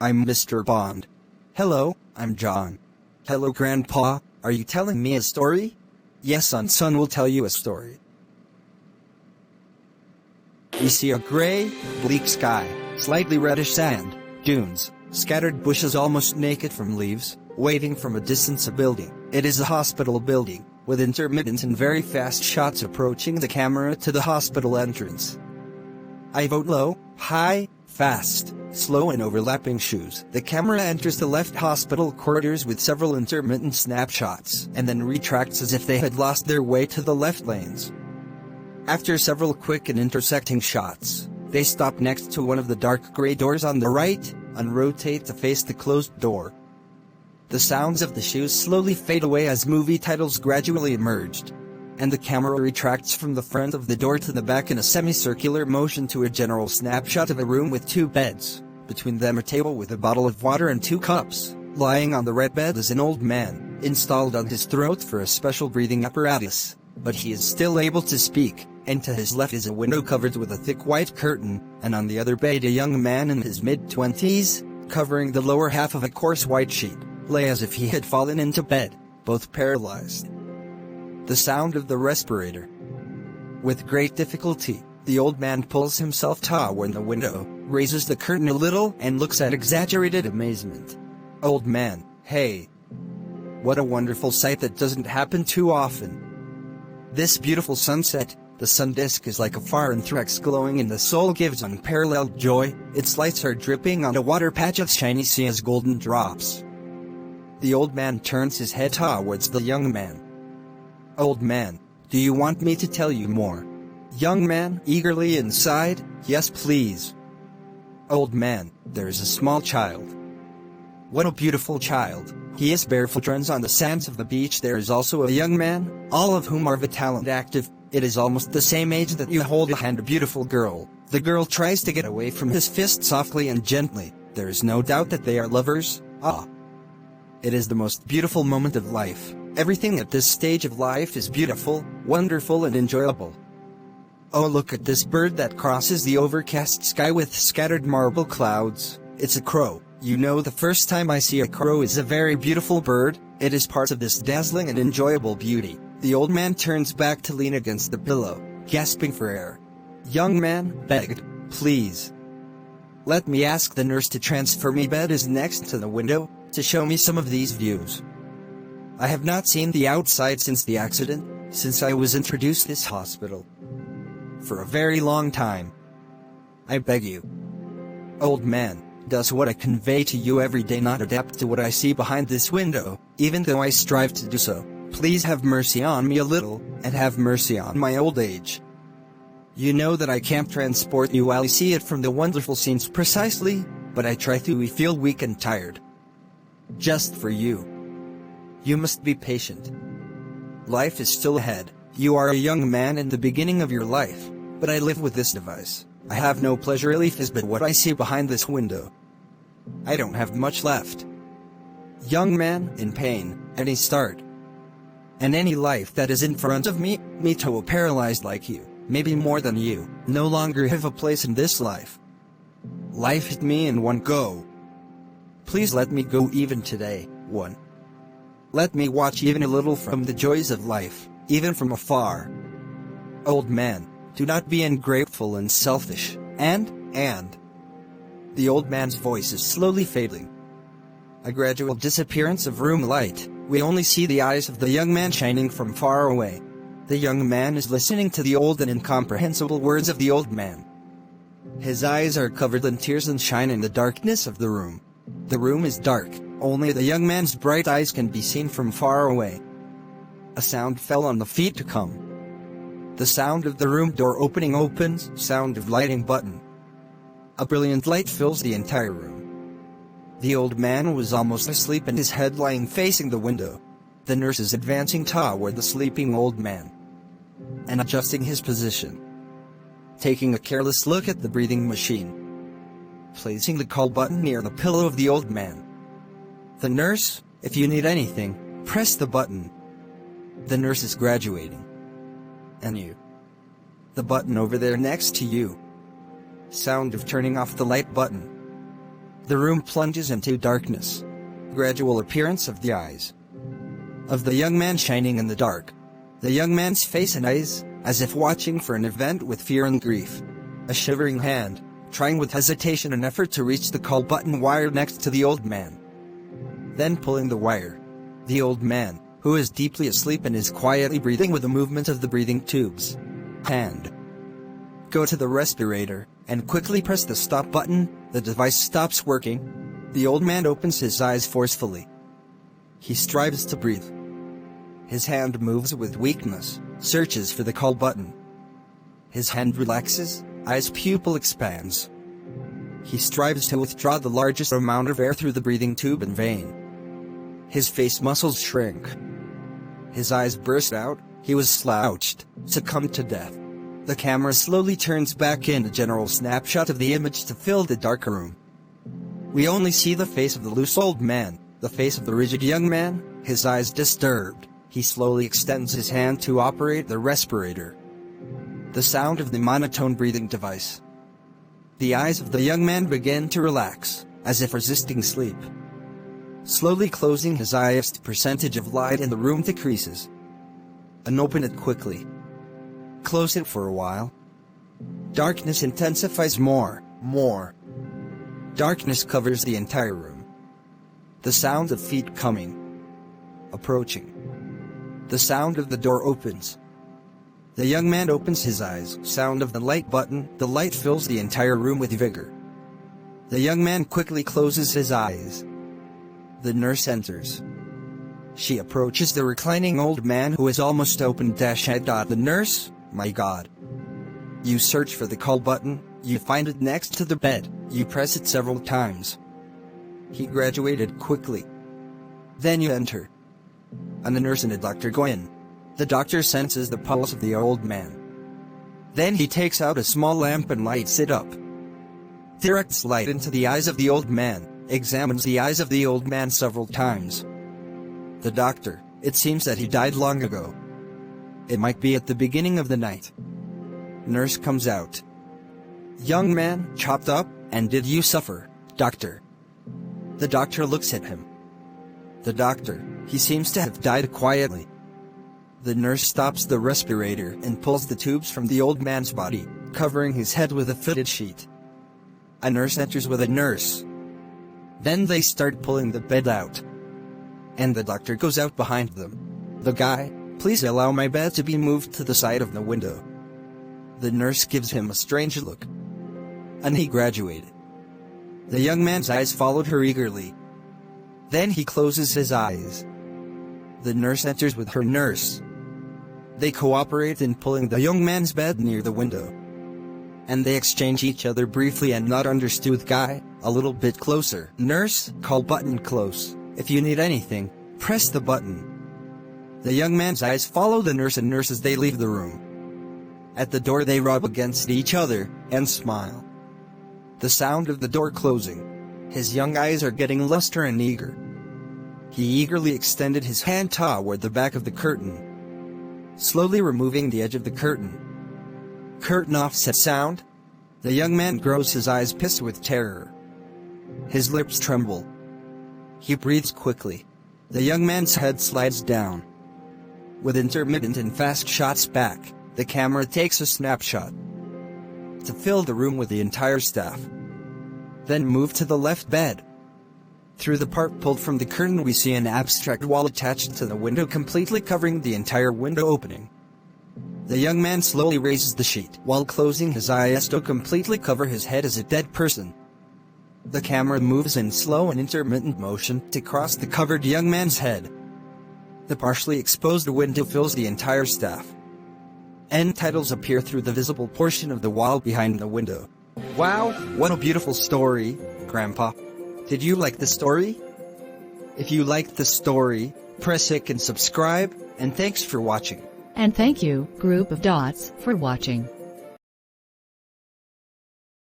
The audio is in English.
I'm Mr. Bond. Hello, I'm John. Hello, Grandpa, are you telling me a story? Yes, son will tell you a story. We see a gray, bleak sky, slightly reddish sand, dunes, scattered bushes almost naked from leaves, waving from a distance a building. It is a hospital building, with intermittent and very fast shots approaching the camera to the hospital entrance. I vote low, high, fast, slow and overlapping shoes. The camera enters the left hospital corridors with several intermittent snapshots, and then retracts as if they had lost their way to the left lanes. After several quick and intersecting shots, they stop next to one of the dark gray doors on the right, and rotate to face the closed door. The sounds of the shoes slowly fade away as movie titles gradually emerged, and the camera retracts from the front of the door to the back in a semicircular motion to a general snapshot of a room with 2 beds, between them a table with a bottle of water and 2 cups. Lying on the red bed is an old man, installed on his throat for a special breathing apparatus, but he is still able to speak, and to his left is a window covered with a thick white curtain, and on the other bed a young man in his mid-20s, covering the lower half of a coarse white sheet, lay as if he had fallen into bed, both paralyzed. The sound of the respirator. With great difficulty, the old man pulls himself toward the window, raises the curtain a little and looks at exaggerated amazement. Old man, hey. What a wonderful sight that doesn't happen too often. This beautiful sunset, the sun disk is like a fire anthrax glowing and the soul gives unparalleled joy, its lights are dripping on a water patch of shiny sea as golden drops. The old man turns his head towards the young man. Old man, do you want me to tell you more? Young man, eagerly inside, yes please. Old man, there is a small child. What a beautiful child, he is barefoot, runs on the sands of the beach. There is also a young man, all of whom are vital and active. It is almost the same age that you hold a hand, a beautiful girl. The girl tries to get away from his fist softly and gently. There is no doubt that they are lovers. Ah. It is the most beautiful moment of life. Everything at this stage of life is beautiful, wonderful and enjoyable. Oh, look at this bird that crosses the overcast sky with scattered marble clouds. It's a crow. You know, the first time I see a crow is a very beautiful bird. It is part of this dazzling and enjoyable beauty. The old man turns back to lean against the pillow, gasping for air. Young man begged, please. Let me ask the nurse to transfer me. Bed is next to the window, to show me some of these views. I have not seen the outside since the accident, since I was introduced this hospital. For a very long time. I beg you. Old man, does what I convey to you every day not adapt to what I see behind this window, even though I strive to do so? Please have mercy on me a little, and have mercy on my old age. You know that I can't transport you while I see it from the wonderful scenes precisely, but I try to. We feel weak and tired. Just for you. You must be patient. Life is still ahead. You are a young man in the beginning of your life, but I live with this device. I have no pleasure relief is but what I see behind this window. I don't have much left. Young man, in pain, any start. And any life that is in front of me too paralyzed like you, maybe more than you, no longer have a place in this life. Life hit me in one go. Please let me go even today, one. Let me watch even a little from the joys of life, even from afar. Old man, do not be ungrateful and selfish, and. The old man's voice is slowly fading. A gradual disappearance of room light, we only see the eyes of the young man shining from far away. The young man is listening to the old and incomprehensible words of the old man. His eyes are covered in tears and shine in the darkness of the room. The room is dark, only the young man's bright eyes can be seen from far away. A sound fell on the feet to come. The sound of the room door opening opens, sound of lighting button. A brilliant light fills the entire room. The old man was almost asleep and his head lying facing the window. The nurse is advancing toward the sleeping old man and adjusting his position. Taking a careless look at the breathing machine. Placing the call button near the pillow of the old man. The nurse, if you need anything, press the button. The nurse is graduating. And you. The button over there next to you. Sound of turning off the light button. The room plunges into darkness. Gradual appearance of the eyes of the young man shining in the dark. The young man's face and eyes, as if watching for an event with fear and grief. A shivering hand, trying with hesitation and effort to reach the call button wire next to the old man. Then pulling the wire. The old man, who is deeply asleep and is quietly breathing with the movement of the breathing tubes. Hand. Go to the respirator, and quickly press the stop button. The device stops working. The old man opens his eyes forcefully. He strives to breathe. His hand moves with weakness, searches for the call button. His hand relaxes, eyes pupil expands. He strives to withdraw the largest amount of air through the breathing tube and vein. His face muscles shrink. His eyes burst out. He was slouched, succumbed to death. The camera slowly turns back in a general snapshot of the image to fill the dark room. We only see the face of the loose old man, the face of the rigid young man, his eyes disturbed. He slowly extends his hand to operate the respirator. The sound of the monotone breathing device. The eyes of the young man begin to relax, as if resisting sleep. Slowly closing his eyes, the percentage of light in the room decreases. And open it quickly. Close it for a while. Darkness intensifies more. Darkness covers the entire room. The sound of feet coming. Approaching. The sound of the door opens. The young man opens his eyes. Sound of the light button. The light fills the entire room with vigor. The young man quickly closes his eyes. The nurse enters. She approaches the reclining old man who is almost open-head. The nurse, my God. You search for the call button, you find it next to the bed, you press it several times. He graduated quickly. Then you enter. And the nurse and a doctor go in. The doctor senses the pulse of the old man. Then he takes out a small lamp and lights it up. Directs light into the eyes of the old man, examines the eyes of the old man several times. The doctor, it seems that he died long ago. It might be at the beginning of the night. Nurse comes out. Young man, chopped up, and did you suffer, doctor? The doctor looks at him. The doctor, he seems to have died quietly. The nurse stops the respirator and pulls the tubes from the old man's body, covering his head with a fitted sheet. A nurse enters with a nurse. Then they start pulling the bed out. And the doctor goes out behind them. The guy, please allow my bed to be moved to the side of the window. The nurse gives him a strange look. And he graduated. The young man's eyes followed her eagerly. Then he closes his eyes. The nurse enters with her nurse. They cooperate in pulling the young man's bed near the window. And they exchange each other briefly and not understood. Guy, a little bit closer. Nurse, call button close. If you need anything, press the button. The young man's eyes follow the nurse and nurse as they leave the room. At the door they rub against each other, and smile. The sound of the door closing. His young eyes are getting luster and eager. He eagerly extended his hand toward the back of the curtain. Slowly removing the edge of the curtain. Curtain offset sound. The young man grows his eyes pissed with terror. His lips tremble. He breathes quickly. The young man's head slides down. With intermittent and fast shots back, the camera takes a snapshot. To fill the room with the entire staff. Then move to the left bed. Through the part pulled from the curtain we see an abstract wall attached to the window completely covering the entire window opening. The young man slowly raises the sheet while closing his eyes to completely cover his head as a dead person. The camera moves in slow and intermittent motion to cross the covered young man's head. The partially exposed window fills the entire staff. End titles appear through the visible portion of the wall behind the window. Wow, what a beautiful story, Grandpa. Did you like the story? If you liked the story, press like and subscribe, and thanks for watching. And thank you, Group of Dots, for watching.